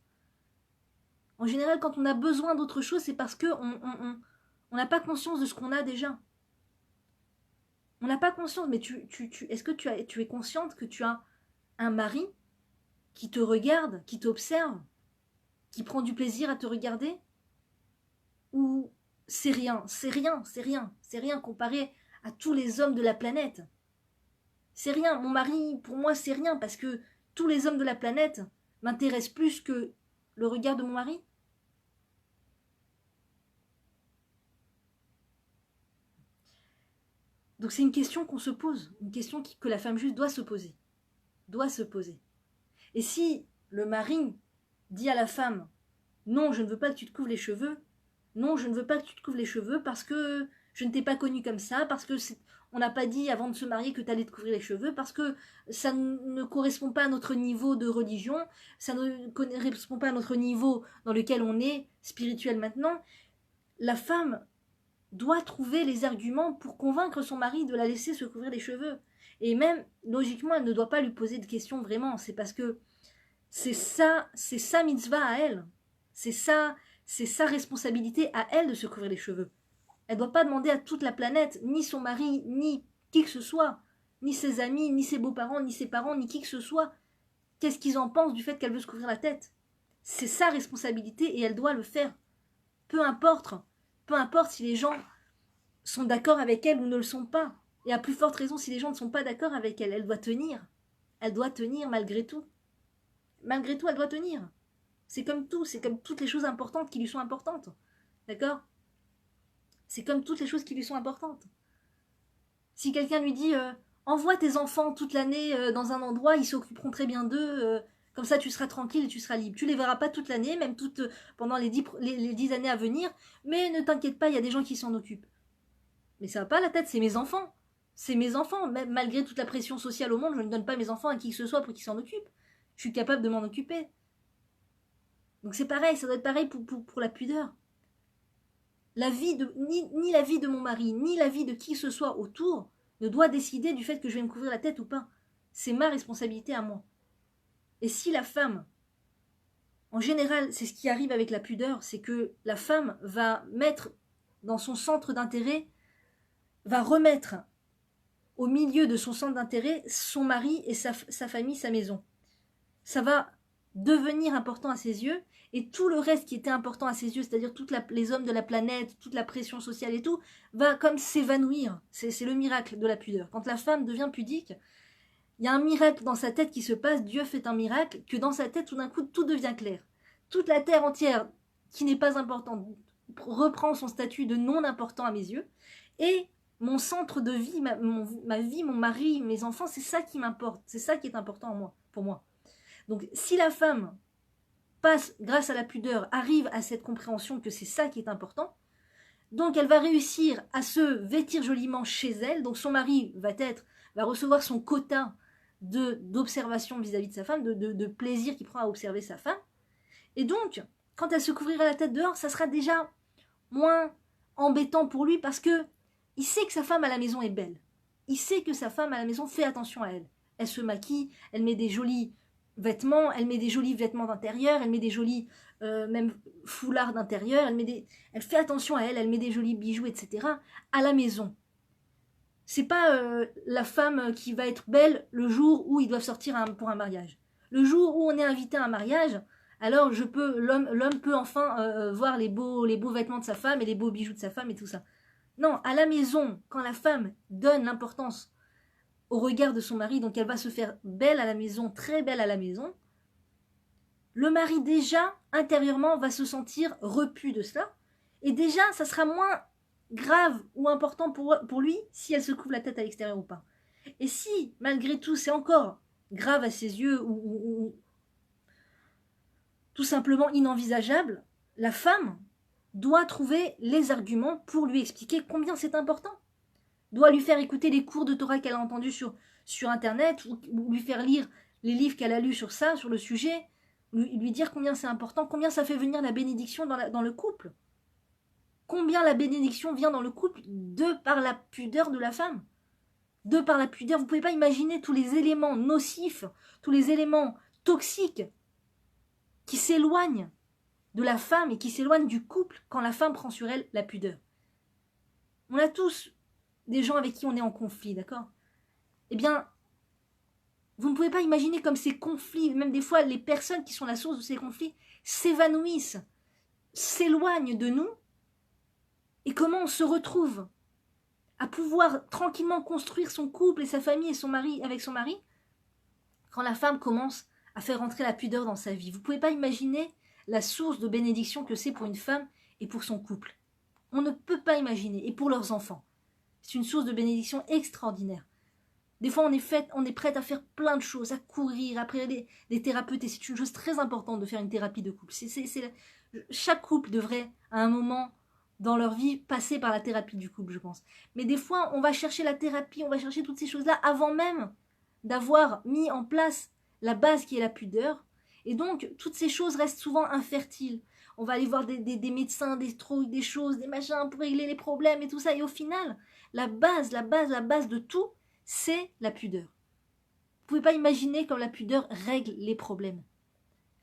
En général, quand on a besoin d'autre chose, c'est parce que on n'a pas conscience de ce qu'on a déjà. On n'a pas conscience, mais est-ce que tu es consciente que tu as un mari qui te regarde, qui t'observe, qui prend du plaisir à te regarder? Ou c'est rien comparé à tous les hommes de la planète. C'est rien, mon mari, pour moi, c'est rien, parce que tous les hommes de la planète m'intéressent plus que le regard de mon mari? Donc c'est une question qu'on se pose, une question que la femme juive doit se poser. Doit se poser. Et si le mari dit à la femme, non, je ne veux pas que tu te couvres les cheveux, non, je ne veux pas que tu te couvres les cheveux parce que je ne t'ai pas connue comme ça, parce que on n'a pas dit avant de se marier que tu allais te couvrir les cheveux, parce que ça ne correspond pas à notre niveau de religion, ça ne correspond pas à notre niveau dans lequel on est spirituel maintenant. La femme doit trouver les arguments pour convaincre son mari de la laisser se couvrir les cheveux. Et même, logiquement, elle ne doit pas lui poser de questions vraiment. C'est parce que c'est sa mitzvah à elle. C'est sa responsabilité à elle de se couvrir les cheveux. Elle ne doit pas demander à toute la planète, ni son mari, ni qui que ce soit, ni ses amis, ni ses beaux-parents, ni ses parents, ni qui que ce soit, qu'est-ce qu'ils en pensent du fait qu'elle veut se couvrir la tête. C'est sa responsabilité et elle doit le faire. Peu importe si les gens sont d'accord avec elle ou ne le sont pas. Et à plus forte raison, si les gens ne sont pas d'accord avec elle, elle doit tenir. Elle doit tenir malgré tout. Malgré tout, elle doit tenir. C'est comme tout, c'est comme toutes les choses importantes qui lui sont importantes. D'accord? C'est comme toutes les choses qui lui sont importantes. Si quelqu'un lui dit envoie tes enfants toute l'année dans un endroit, ils s'occuperont très bien d'eux, comme ça tu seras tranquille et tu seras libre. Tu les verras pas toute l'année, même pendant les 10 années à venir, mais ne t'inquiète pas, il y a des gens qui s'en occupent. Mais ça va pas la tête, c'est mes enfants. C'est mes enfants. Même malgré toute la pression sociale au monde, je ne donne pas mes enfants à qui que ce soit pour qu'ils s'en occupent. Je suis capable de m'en occuper. Donc c'est pareil, ça doit être pareil pour la pudeur. La vie ni la vie de mon mari, ni la vie de qui que ce soit autour ne doit décider du fait que je vais me couvrir la tête ou pas. C'est ma responsabilité à moi. Et si la femme, en général, c'est ce qui arrive avec la pudeur, c'est que la femme va mettre dans son centre d'intérêt, va remettre au milieu de son centre d'intérêt son mari et sa famille, sa maison. Ça va devenir important à ses yeux, et tout le reste qui était important à ses yeux, c'est-à-dire les hommes de la planète, toute la pression sociale et tout, va comme s'évanouir. C'est le miracle de la pudeur. Quand la femme devient pudique, il y a un miracle dans sa tête qui se passe, Dieu fait un miracle, que dans sa tête, tout d'un coup, tout devient clair. Toute la terre entière, qui n'est pas importante, reprend son statut de non important à mes yeux, et mon centre de vie, ma vie, mon mari, mes enfants, c'est ça qui m'importe, c'est ça qui est important pour moi. Donc si la femme passe, grâce à la pudeur, arrive à cette compréhension que c'est ça qui est important, donc elle va réussir à se vêtir joliment chez elle, donc son mari va recevoir son quota d'observation vis-à-vis de sa femme, de plaisir qu'il prend à observer sa femme, et donc, quand elle se couvrira la tête dehors, ça sera déjà moins embêtant pour lui parce que il sait que sa femme à la maison est belle. Il sait que sa femme à la maison fait attention à elle. Elle se maquille, elle met des jolis vêtements, elle met des jolis vêtements d'intérieur, elle met des jolis même foulards d'intérieur, elle fait attention à elle, elle met des jolis bijoux, etc. à la maison. C'est pas la femme qui va être belle le jour où ils doivent sortir pour un mariage. Le jour où on est invité à un mariage, alors l'homme peut enfin voir les beaux vêtements de sa femme et les beaux bijoux de sa femme et tout ça. Non, à la maison, quand la femme donne l'importance au regard de son mari, donc elle va se faire belle à la maison, très belle à la maison, le mari déjà, intérieurement, va se sentir repu de cela, et déjà, ça sera moins grave ou important pour lui si elle se couvre la tête à l'extérieur ou pas. Et si, malgré tout, c'est encore grave à ses yeux ou tout simplement inenvisageable, la femme doit trouver les arguments pour lui expliquer combien c'est important. Doit lui faire écouter les cours de Torah qu'elle a entendus sur Internet ou lui faire lire les livres qu'elle a lus sur ça, sur le sujet, lui dire combien c'est important, combien ça fait venir la bénédiction dans le couple. Combien la bénédiction vient dans le couple de par la pudeur de la femme. De par la pudeur, vous ne pouvez pas imaginer tous les éléments nocifs, tous les éléments toxiques qui s'éloignent de la femme et qui s'éloignent du couple quand la femme prend sur elle la pudeur. On a tous des gens avec qui on est en conflit, d'accord? Eh bien, vous ne pouvez pas imaginer comme ces conflits, même des fois les personnes qui sont la source de ces conflits, s'évanouissent, s'éloignent de nous, et comment on se retrouve à pouvoir tranquillement construire son couple et sa famille et son mari avec son mari, quand la femme commence à faire rentrer la pudeur dans sa vie. Vous ne pouvez pas imaginer la source de bénédiction que c'est pour une femme et pour son couple. On ne peut pas imaginer, et pour leurs enfants. C'est une source de bénédiction extraordinaire. Des fois, on est prête à faire plein de choses, à courir, après des thérapeutes, et c'est une chose très importante de faire une thérapie de couple. Chaque couple devrait, à un moment dans leur vie, passer par la thérapie du couple, je pense. Mais des fois, on va chercher la thérapie, on va chercher toutes ces choses-là avant même d'avoir mis en place la base qui est la pudeur. Et donc, toutes ces choses restent souvent infertiles. On va aller voir des médecins, des trucs, des choses, des machins pour régler les problèmes et tout ça. Et au final, la base de tout, c'est la pudeur. Vous ne pouvez pas imaginer comme la pudeur règle les problèmes.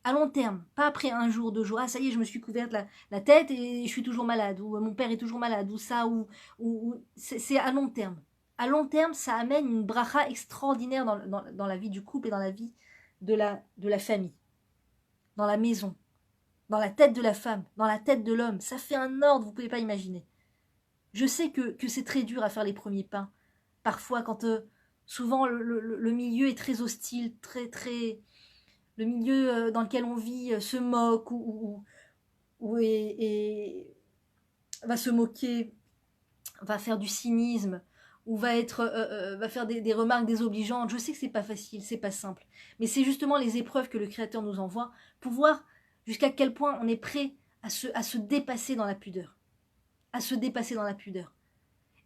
À long terme, pas après un jour, 2 jours, ah ça y est, je me suis couverte la tête et je suis toujours malade, ou mon père est toujours malade, ou ça, ou c'est à long terme. À long terme, ça amène une bracha extraordinaire dans la vie du couple et dans la vie de la famille, dans la maison, dans la tête de la femme, dans la tête de l'homme. Ça fait un ordre, vous ne pouvez pas imaginer. Je sais que c'est très dur à faire les premiers pas. Parfois, quand souvent le milieu est très hostile, le milieu dans lequel on vit se moque et va se moquer, va faire du cynisme, ou va faire des remarques désobligeantes. Je sais que c'est pas facile, c'est pas simple. Mais c'est justement les épreuves que le Créateur nous envoie pour voir jusqu'à quel point on est prêt à se dépasser dans la pudeur. À se dépasser dans la pudeur.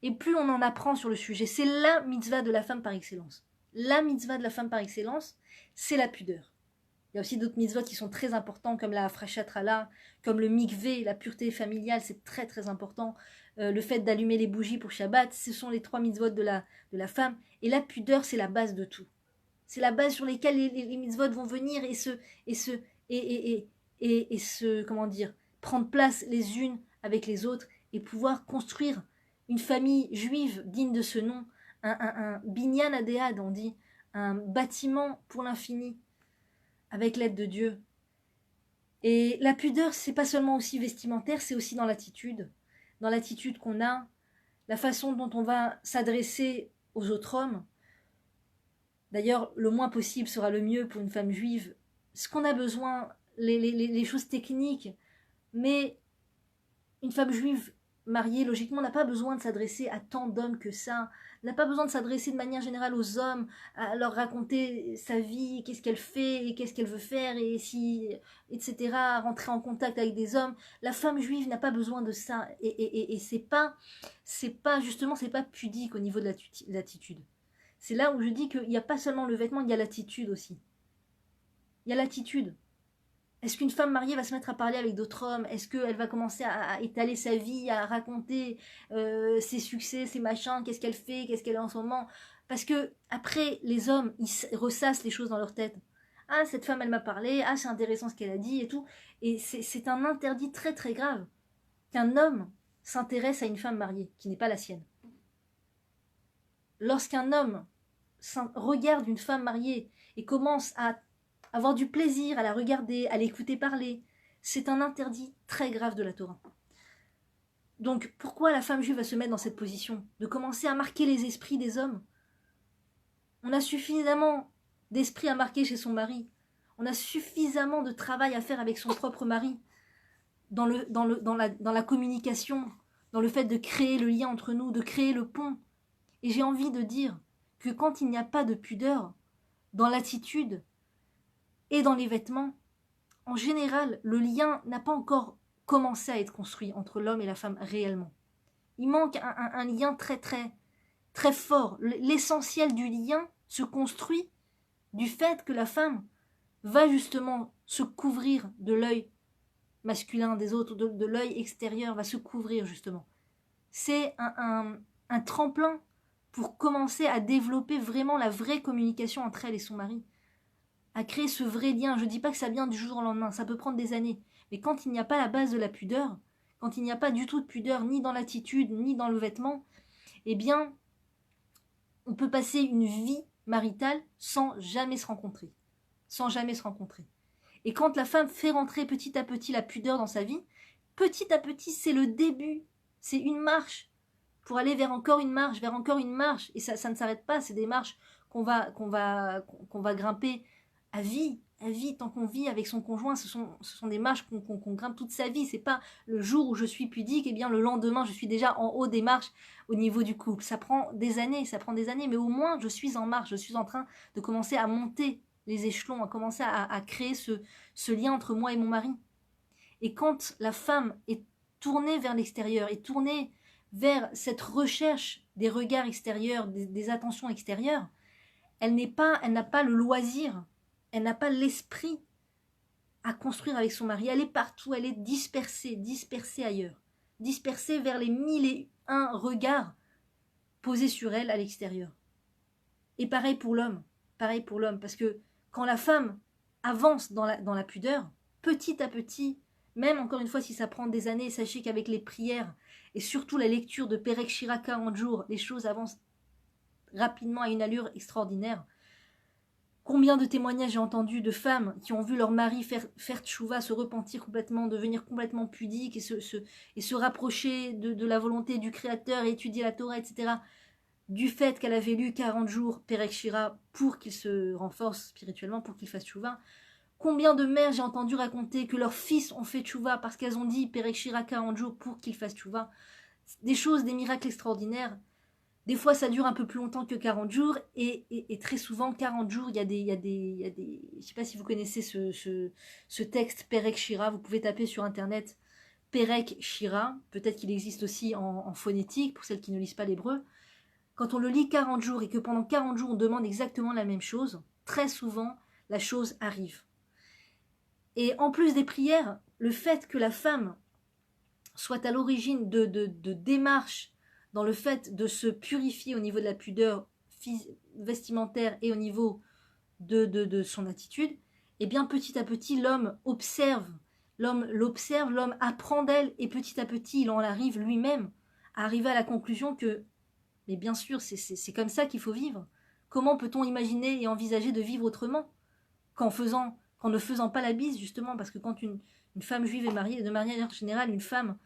Et plus on en apprend sur le sujet, c'est la mitzvah de la femme par excellence. La mitzvah de la femme par excellence, c'est la pudeur. Il y a aussi d'autres mitzvot qui sont très importants, comme la frashatrala, comme le mikvé, la pureté familiale, c'est très très important. Le fait d'allumer les bougies pour Shabbat, ce sont les 3 mitzvot de la femme. Et la pudeur, c'est la base de tout. C'est la base sur laquelle les mitzvot vont venir et se comment dire, prendre place les unes avec les autres et pouvoir construire une famille juive digne de ce nom, un binyan adéad, on dit, un bâtiment pour l'infini, avec l'aide de Dieu. Et la pudeur, c'est pas seulement aussi vestimentaire, c'est aussi dans l'attitude qu'on a, la façon dont on va s'adresser aux autres hommes. D'ailleurs, le moins possible sera le mieux pour une femme juive. Ce qu'on a besoin, les choses techniques, mais une femme juive mariée, logiquement, n'a pas besoin de s'adresser à tant d'hommes que ça, n'a pas besoin de s'adresser de manière générale aux hommes, à leur raconter sa vie, qu'est-ce qu'elle fait, et qu'est-ce qu'elle veut faire, et si, etc., rentrer en contact avec des hommes. La femme juive n'a pas besoin de ça, et c'est pas justement, c'est pas pudique au niveau de l'attitude. C'est là où je dis qu'il n'y a pas seulement le vêtement, il y a l'attitude aussi. Il y a l'attitude. Est-ce qu'une femme mariée va se mettre à parler avec d'autres hommes? Est-ce qu'elle va commencer à étaler sa vie, à raconter ses succès, ses machins, qu'est-ce qu'elle fait, qu'est-ce qu'elle est en ce moment? Parce que après, les hommes, ils ressassent les choses dans leur tête. Ah, cette femme, elle m'a parlé, ah, c'est intéressant ce qu'elle a dit et tout. Et c'est un interdit très très grave qu'un homme s'intéresse à une femme mariée, qui n'est pas la sienne. Lorsqu'un homme regarde une femme mariée et commence à avoir du plaisir à la regarder, à l'écouter parler, c'est un interdit très grave de la Torah. Donc pourquoi la femme juive va se mettre dans cette position? De commencer à marquer les esprits des hommes? On a suffisamment d'esprit à marquer chez son mari. On a suffisamment de travail à faire avec son propre mari dans la communication, dans le fait de créer le lien entre nous, de créer le pont. Et j'ai envie de dire que quand il n'y a pas de pudeur dans l'attitude et dans les vêtements, en général, le lien n'a pas encore commencé à être construit entre l'homme et la femme réellement. Il manque un lien très très très fort. L'essentiel du lien se construit du fait que la femme va justement se couvrir de l'œil masculin des autres, de l'œil extérieur, va se couvrir justement. C'est un tremplin pour commencer à développer vraiment la vraie communication entre elle et son mari, à créer ce vrai lien. Je ne dis pas que ça vient du jour au lendemain, ça peut prendre des années, mais quand il n'y a pas la base de la pudeur, quand il n'y a pas du tout de pudeur, ni dans l'attitude, ni dans le vêtement, eh bien, on peut passer une vie maritale sans jamais se rencontrer. Sans jamais se rencontrer. Et quand la femme fait rentrer petit à petit la pudeur dans sa vie, petit à petit, c'est le début, c'est une marche, pour aller vers encore une marche, et ça ne s'arrête pas, c'est des marches qu'on va grimper à vie, Elle vit tant qu'on vit avec son conjoint, ce sont des marches qu'on grimpe toute sa vie. C'est pas le jour où je suis pudique, et bien le lendemain je suis déjà en haut des marches au niveau du couple. Ça prend des années, mais au moins je suis en marche, je suis en train de commencer à monter les échelons, à commencer à créer ce lien entre moi et mon mari. Et quand la femme est tournée vers l'extérieur, est tournée vers cette recherche des regards extérieurs, des attentions extérieures, elle n'a pas le loisir, elle n'a pas l'esprit à construire avec son mari. Elle est partout, elle est dispersée ailleurs, dispersée vers les 1001 regards posés sur elle à l'extérieur. Et pareil pour l'homme, parce que quand la femme avance dans la pudeur, petit à petit, même encore une fois si ça prend des années, sachez qu'avec les prières et surtout la lecture de Perek Shira 40 jours, les choses avancent rapidement à une allure extraordinaire. Combien de témoignages j'ai entendu de femmes qui ont vu leur mari faire tchouva, se repentir complètement, devenir complètement pudique et se rapprocher de la volonté du Créateur et étudier la Torah, etc. Du fait qu'elle avait lu 40 jours Perek Shira pour qu'il se renforce spirituellement, pour qu'il fasse tchouva. Combien de mères j'ai entendu raconter que leurs fils ont fait tchouva parce qu'elles ont dit Perek Shira 40 jours pour qu'ils fassent tchouva. Des choses, des miracles extraordinaires. Des fois, ça dure un peu plus longtemps que 40 jours et très souvent, 40 jours, il y a des... Je ne sais pas si vous connaissez ce texte Perek Shira, vous pouvez taper sur Internet Perek Shira, peut-être qu'il existe aussi en phonétique pour celles qui ne lisent pas l'hébreu. Quand on le lit 40 jours et que pendant 40 jours on demande exactement la même chose, très souvent, la chose arrive. Et en plus des prières, le fait que la femme soit à l'origine de démarches dans le fait de se purifier au niveau de la pudeur vestimentaire et au niveau de son attitude, et bien petit à petit l'homme l'observe, l'homme apprend d'elle et petit à petit il en arrive lui-même à arriver à la conclusion que, mais bien sûr c'est comme ça qu'il faut vivre. Comment peut-on imaginer et envisager de vivre autrement qu'en ne faisant pas la bise, justement, parce que quand une femme juive est mariée, de manière générale, une femme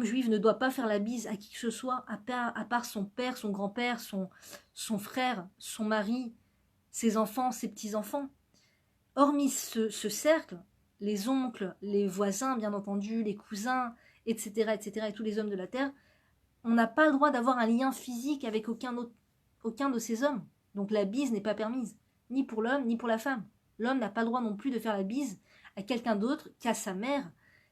juive ne doit pas faire la bise à qui que ce soit, à part son père, son grand-père, son frère, son mari, ses enfants, ses petits-enfants. Hormis ce cercle, les oncles, les voisins, bien entendu, les cousins, etc., et tous les hommes de la terre, on n'a pas le droit d'avoir un lien physique avec aucun de ces hommes. Donc la bise n'est pas permise, ni pour l'homme, ni pour la femme. L'homme n'a pas le droit non plus de faire la bise à quelqu'un d'autre qu'à sa mère,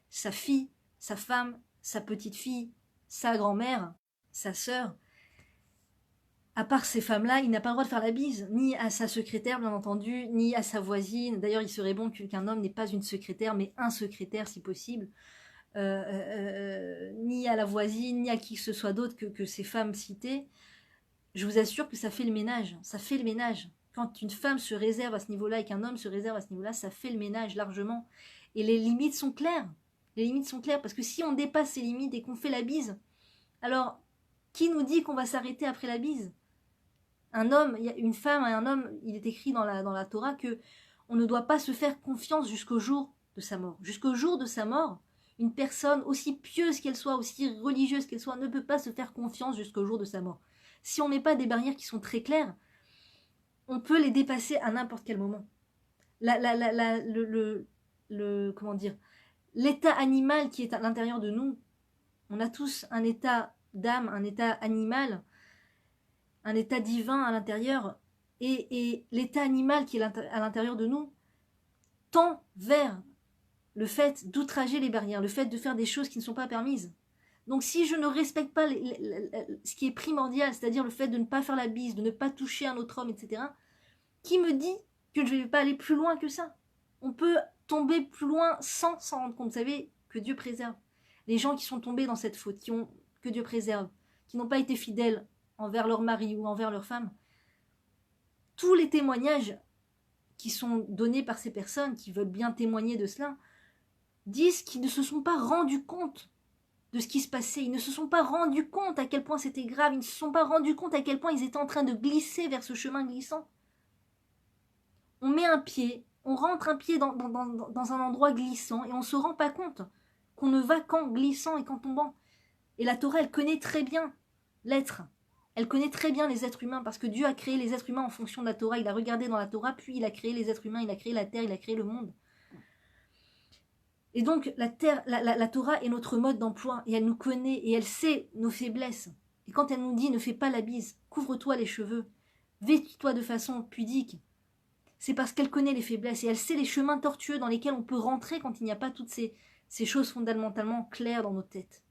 sa fille, sa femme, sa petite-fille, sa grand-mère, sa sœur. À part ces femmes-là, il n'a pas le droit de faire la bise, ni à sa secrétaire, bien entendu, ni à sa voisine. D'ailleurs, il serait bon qu'un homme n'ait pas une secrétaire, mais un secrétaire, si possible. Ni à la voisine, ni à qui que ce soit d'autre que ces femmes citées. Je vous assure que ça fait le ménage. Ça fait le ménage. Quand une femme se réserve à ce niveau-là et qu'un homme se réserve à ce niveau-là, ça fait le ménage largement. Et les limites sont claires. Les limites sont claires, parce que si on dépasse ces limites et qu'on fait la bise, alors qui nous dit qu'on va s'arrêter après la bise? Un homme, une femme et un homme, il est écrit dans la Torah que on ne doit pas se faire confiance jusqu'au jour de sa mort. Jusqu'au jour de sa mort, une personne, aussi pieuse qu'elle soit, aussi religieuse qu'elle soit, ne peut pas se faire confiance jusqu'au jour de sa mort. Si on ne met pas des barrières qui sont très claires, on peut les dépasser à n'importe quel moment. Comment dire, l'état animal qui est à l'intérieur de nous, on a tous un état d'âme, un état animal, un état divin à l'intérieur, et l'état animal qui est à l'intérieur de nous tend vers le fait d'outrager les barrières, le fait de faire des choses qui ne sont pas permises. Donc si je ne respecte pas ce qui est primordial, c'est-à-dire le fait de ne pas faire la bise, de ne pas toucher un autre homme, etc., qui me dit que je ne vais pas aller plus loin que ça? On peut tomber plus loin sans s'en rendre compte. Vous savez, que Dieu préserve. Les gens qui sont tombés dans cette faute, que Dieu préserve, qui n'ont pas été fidèles envers leur mari ou envers leur femme, tous les témoignages qui sont donnés par ces personnes qui veulent bien témoigner de cela, disent qu'ils ne se sont pas rendus compte de ce qui se passait. Ils ne se sont pas rendus compte à quel point c'était grave. Ils ne se sont pas rendus compte à quel point ils étaient en train de glisser vers ce chemin glissant. On met un pied, on rentre un pied dans un endroit glissant et on ne se rend pas compte qu'on ne va qu'en glissant et qu'en tombant. Et la Torah, elle connaît très bien l'être. Elle connaît très bien les êtres humains parce que Dieu a créé les êtres humains en fonction de la Torah. Il a regardé dans la Torah, puis il a créé les êtres humains, il a créé la terre, il a créé le monde. Et donc la Torah est notre mode d'emploi et elle nous connaît et elle sait nos faiblesses. Et quand elle nous dit ne fais pas la bise, couvre-toi les cheveux, vêtis-toi de façon pudique, c'est parce qu'elle connaît les faiblesses et elle sait les chemins tortueux dans lesquels on peut rentrer quand il n'y a pas toutes ces choses fondamentalement claires dans nos têtes.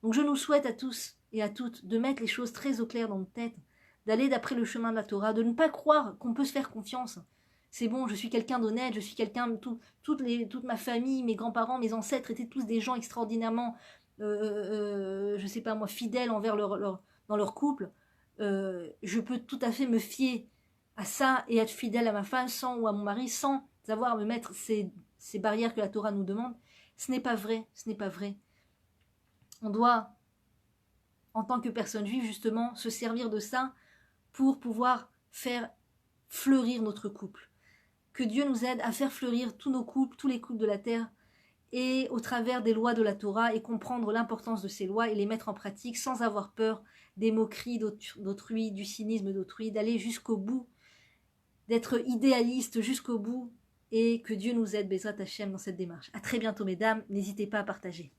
Donc je nous souhaite à tous et à toutes de mettre les choses très au clair dans nos têtes, d'aller d'après le chemin de la Torah, de ne pas croire qu'on peut se faire confiance. C'est bon, je suis quelqu'un d'honnête, je suis quelqu'un, toute ma famille, mes grands-parents, mes ancêtres étaient tous des gens extraordinairement, je sais pas moi, fidèles envers dans leur couple. Je peux tout à fait me fier à ça et être fidèle à ma femme ou à mon mari sans avoir à me mettre ces barrières que la Torah nous demande. Ce n'est pas vrai, ce n'est pas vrai. On doit, en tant que personne juive, justement, se servir de ça pour pouvoir faire fleurir notre couple. Que Dieu nous aide à faire fleurir tous nos couples, tous les couples de la terre, et au travers des lois de la Torah, et comprendre l'importance de ces lois et les mettre en pratique sans avoir peur des moqueries d'autrui, du cynisme d'autrui, d'aller jusqu'au bout, d'être idéaliste jusqu'au bout, et que Dieu nous aide, Bezrat Hashem, dans cette démarche. À très bientôt, mesdames, n'hésitez pas à partager.